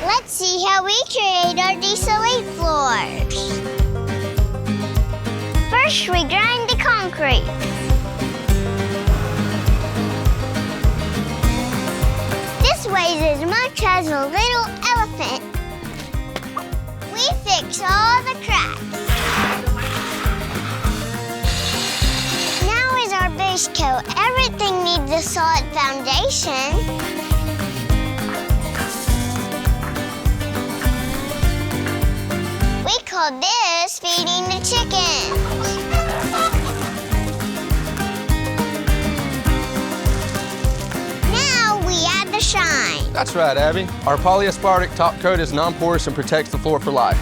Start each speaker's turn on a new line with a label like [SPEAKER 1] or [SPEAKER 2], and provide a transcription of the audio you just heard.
[SPEAKER 1] Let's see how we create our Deese Elite floors. First, we grind the concrete. This weighs as much as a little elephant. We fix all the cracks. Now is our base coat. Everything needs a solid foundation. We call this feeding the chickens. Now we add the shine.
[SPEAKER 2] That's right, Abby. Our polyaspartic top coat is non-porous and protects the floor for life.